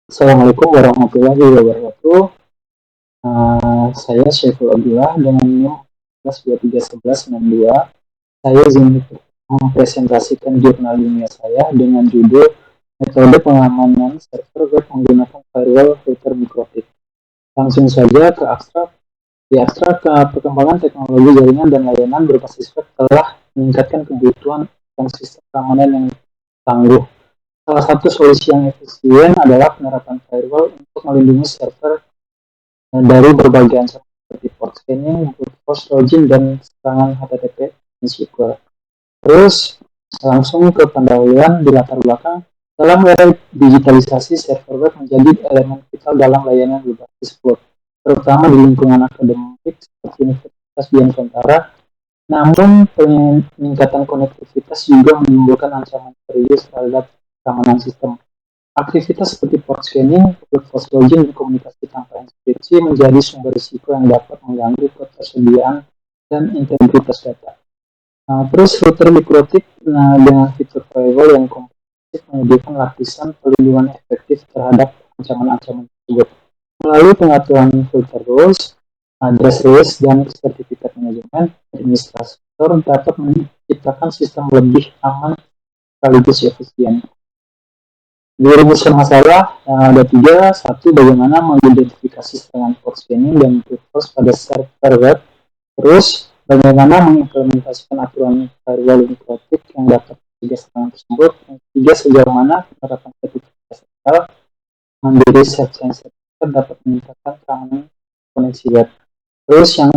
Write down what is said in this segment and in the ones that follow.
Assalamualaikum warahmatullahi wabarakatuh. Saya Syaiful Abdullah dengan NIM 11231192. Saya izin mempresentasikan jurnal ilmiah saya dengan judul Metode Pengamanan Server Web Menggunakan Firewall Filter Mikrotik. Langsung saja ke abstrak. Di abstrak, perkembangan teknologi jaringan dan layanan berbasis web telah meningkatkan kebutuhan dan sistem keamanan yang tangguh. Salah satu solusi yang efisien adalah penerapan firewall untuk melindungi server dari berbagai ancaman seperti port scanning, brute force login, dan serangan HTTP insecure. Terus langsung ke pendahuluan di latar belakang. Dalam era digitalisasi, server web menjadi elemen vital dalam layanan berbasis cloud, terutama di lingkungan akademik seperti Universitas Nusantara. Namun, peningkatan konektivitas juga menimbulkan ancaman serius terhadap keamanan sistem. Aktivitas seperti port scanning, brute force login, dan komunikasi tanpa inskripsi menjadi sumber risiko yang dapat mengganggu ketersediaan dan integritas data. Terus router mikrotik dengan fitur firewall yang komprehensif menyediakan lapisan perlindungan efektif terhadap ancaman-ancaman tersebut. Melalui pengaturan filter rules, address list, dan sertifikat manajemen, administrator dapat menciptakan sistem lebih aman sekaligus efisien. Di rumuskan masalah ada tiga. Satu, bagaimana mengidentifikasi serangan port scanning dan brute force pada server web. Terus, bagaimana mengimplementasikan aturan firewall mikrotik yang dapat mencegah serangan tersebut. Yang ketiga, sejauh mana penerapan sertifikat SSL mandiri self-sign certificate dapat meningkatkan keamanan koneksi web. Terus yang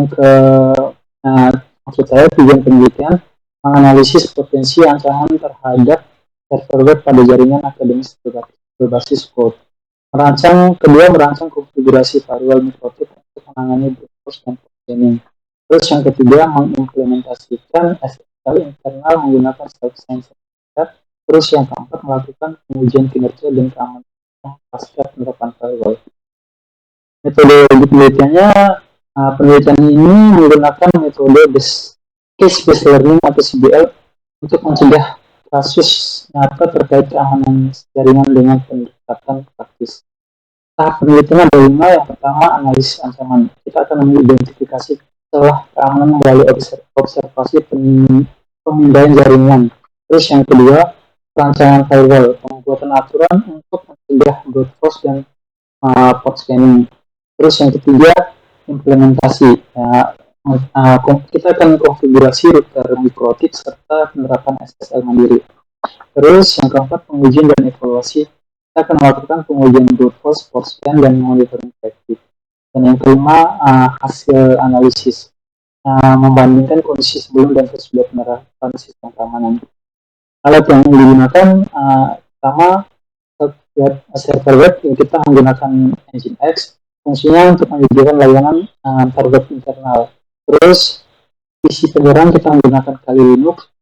maksud saya tujuan penelitian menganalisis potensi ancaman terhadap server web pada jaringan akademis berbasis code. Merancang konfigurasi firewall mikrotik untuk menangani brute force dan port scanning. Terus yang ketiga, mengimplementasikan SSL internal menggunakan self-sign certificate. Terus yang keempat, melakukan pengujian kinerja dan keamanan pasca penerapan firewall. Metode penelitiannya, penelitian ini menggunakan metode case-based learning atau CBL untuk mencegah kasus nyata terkait keamanan jaringan dengan pendekatan praktis. Tahap penelitian ada 5. Yang pertama, analisis ancaman. Kita akan mengidentifikasi celah keamanan melalui observasi pemindaian jaringan. Terus yang kedua, perancangan firewall, pembuatan aturan untuk mencegah brute force dan port scanning. Terus yang ketiga, implementasi. Kita akan konfigurasi router mikrotik serta penerapan SSL mandiri. Terus yang keempat, pengujian dan evaluasi. Kita akan melakukan pengujian brute force, port scan, dan monitoring efektif. Dan yang kelima, hasil analisis. Membandingkan kondisi sebelum dan sesudah penerapan sistem keamanan. Alat yang digunakan pertama, server web. Kita menggunakan Nginx. Fungsinya untuk menyediakan layanan antar web internal. Terus isi penyerang kita menggunakan Kali Linux.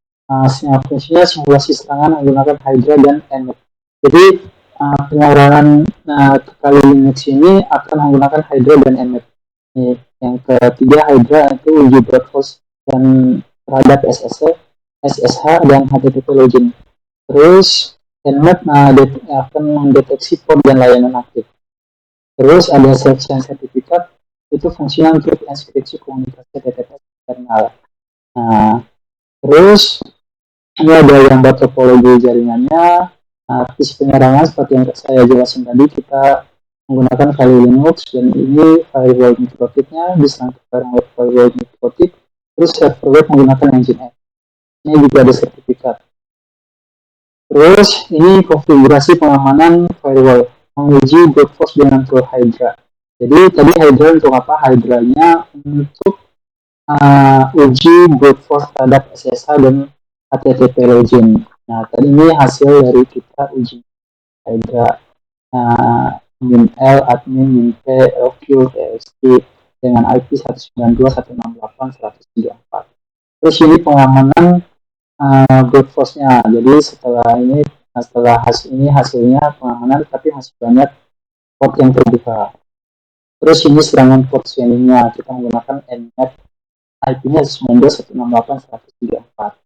Fungsinya simulasi serangan menggunakan Hydra dan Nmap. Jadi penyerangan ke Kali Linux ini akan menggunakan Hydra dan Nmap. Yang ketiga, Hydra itu uji brute force dan terhadap SSH dan HTTP login. Terus Nmap akan mendeteksi port dan layanan aktif. Terus ada self-sign certificate, itu fungsinya untuk inskripsi komunikasi HTTP internal. Terus ini ada gambar topologi jaringannya. Visi penyerangan seperti yang saya jelasin tadi, kita menggunakan Kali Linux, dan ini firewall mikrotiknya diserang ke firewall mikrotik. Terus server web menggunakan Nginx. Ini juga ada sertifikat. Terus ini konfigurasi pengamanan firewall, menguji brute force dengan tool Hydra. Jadi tadi Hydra untuk apa? Hydra-nya untuk uji brute force terhadap SSH dan HTTP login. Nah, tadi ini hasil dari kita uji Hydra min-L, admin, min-P, LQ, TXT dengan IP 192.168.134. Terus ini pengamanan brute force-nya. Jadi setelah hasilnya pengamanan, tapi masih banyak port yang terbuka. Terus ini serangan port scanning-nya, kita menggunakan Nmap, IP-nya 192.168.134.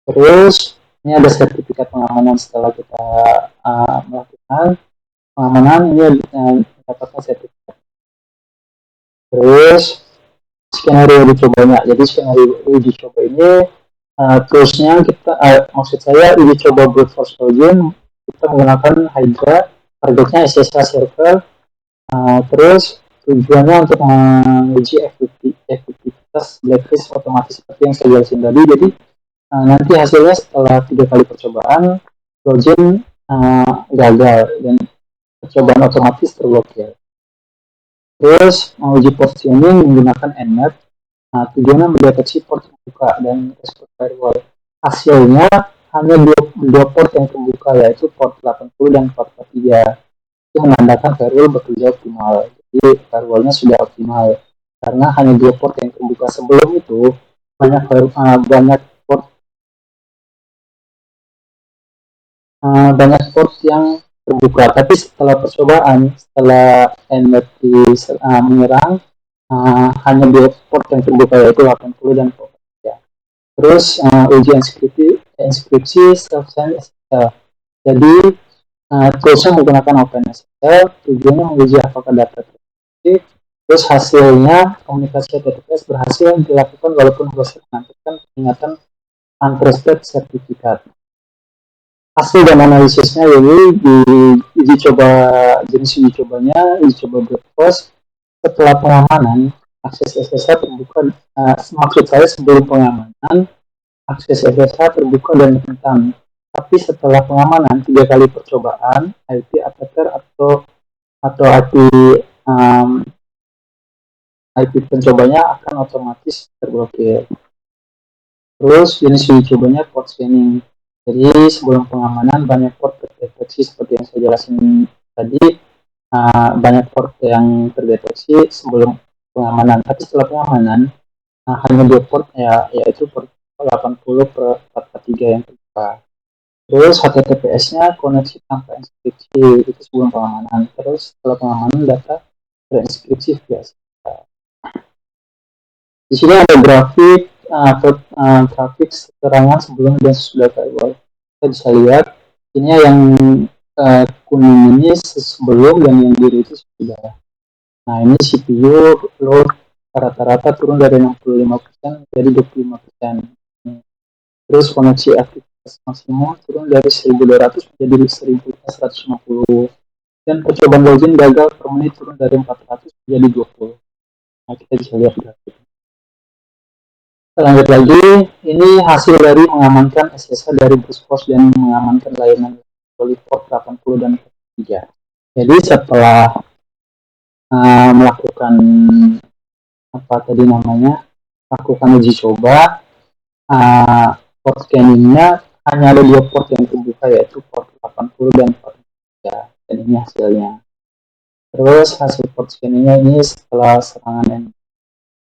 Terus ini ada sertifikat pengamanan setelah kita melakukan. pengamanan ini mendapatkan sertifikat. Terus skenario uji cobanya. Jadi skenario uji coba ini toolsnya kita, maksud saya uji coba brute force login kita menggunakan Hydra, targetnya SSH server, terus tujuannya untuk menguji efektivitas blacklist otomatis seperti yang saya jelasin tadi. Jadi nanti hasilnya setelah 3 kali percobaan login gagal dan percobaan otomatis terblokir. Terus uji port tuning menggunakan Nmap. Tujuannya mendeteksi port terbuka dan respon firewall. Hasilnya hanya dua port yang terbuka, yaitu port 80 dan port 43. Itu menandakan firewall bekerja optimal. Jadi firewallnya sudah optimal karena hanya dua port yang terbuka. Sebelum itu banyak port banyak port yang terbuka, tapi setelah percobaan, setelah NLP menyerang, hanya dua port yang terbuka, yaitu 80 dan 43. Terus uji inskripsi self-signed SSL. Jadi toolsnya menggunakan OpenSSL, tujuannya menguji apakah data tersebut. Terus hasilnya komunikasi HTTPS berhasil dilakukan walaupun proses menantikan peringatan untrusted sertifikat. Hasil dan analisisnya ini di uji coba, jenis uji cobanya uji coba brute force. Setelah pengamanan akses SSH terbuka, maksud saya sebelum pengamanan akses SSH terbuka dan rentan, tapi setelah pengamanan 3 kali percobaan IP attacker atau IP pencobanya akan otomatis terblokir. Terus jenis uji cobanya port scanning. Jadi sebelum pengamanan banyak port terdeteksi seperti yang saya jelasin tadi, banyak port yang terdeteksi sebelum pengamanan. Tapi setelah pengamanan hanya dua port, yaitu port 80 per 43 yang terbuka. Terus HTTPS-nya koneksi tanpa inskripsi, itu sebelum pengamanan. Terus setelah pengamanan data terinskripsi via SSH. Di sini ada grafik keterangan sebelum dan sesudah firewall. Kita bisa lihat ini yang kuning ini sebelum dan yang biru itu sesudah. Nah ini CPU load rata-rata turun dari 65% jadi 25%. Terus koneksi aktivitas maksimum turun dari 1200 menjadi 1150. Dan percobaan login gagal per menit turun dari 400 menjadi 20. Nah kita bisa lihat grafik. Lanjut lagi, ini hasil dari mengamankan SSH dari Brute dan mengamankan layanan port 80 dan 3. Jadi setelah melakukan lakukan uji coba, port scanningnya hanya ada dua port yang terbuka, yaitu port 80 dan port 3. Dan ini hasilnya. Terus hasil port scanningnya ini setelah serangan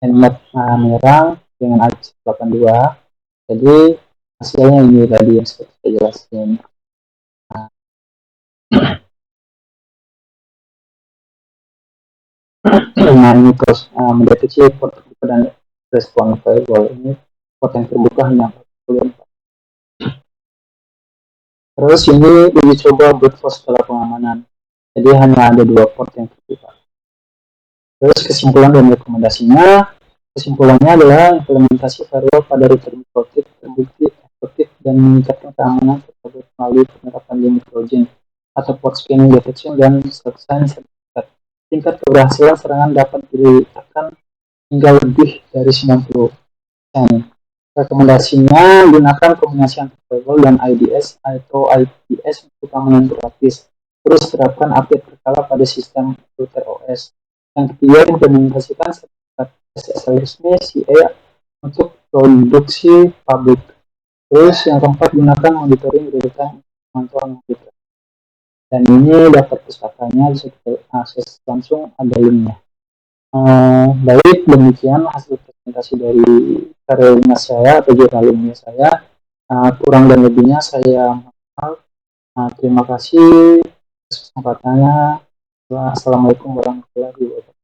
Nmap menyerang dengan IP 82. Jadi hasilnya ini tadi yang seperti saya jelaskan. Nah ini terus mendeteksi port terbuka dan respon firewall. Ini port yang terbuka hanya 44. Terus ini uji coba brute force setelah pengamanan. Jadi hanya ada dua port yang terbuka. Terus kesimpulan dan rekomendasinya. Kesimpulannya adalah implementasi firewall pada router mikrotik terbukti efektif dan meningkatkan keamanan tersebut melalui penerapan limit login atau port scanning detection dan self-signed sertifikat. Tingkat keberhasilan serangan dapat ditekan hingga lebih dari 90%. Rekomendasinya gunakan kombinasi antivirus dan IDS atau IPS untuk keamanan berlapis. Terus terapkan update berkala pada sistem router OS. Yang ketiga, implementasikan sertifikat SSL resmi CA untuk produksi publik. Terus yang keempat, gunakan monitoring real-time pemantauan monitor. Dan ini dapat pustakanya bisa kita akses langsung, ada linknya. Baik, demikian hasil presentasi dari karya saya atau jurnal saya. Kurang dan lebihnya saya maaf. Terima kasih atas kesempatannya. Assalamualaikum warahmatullahi wabarakatuh.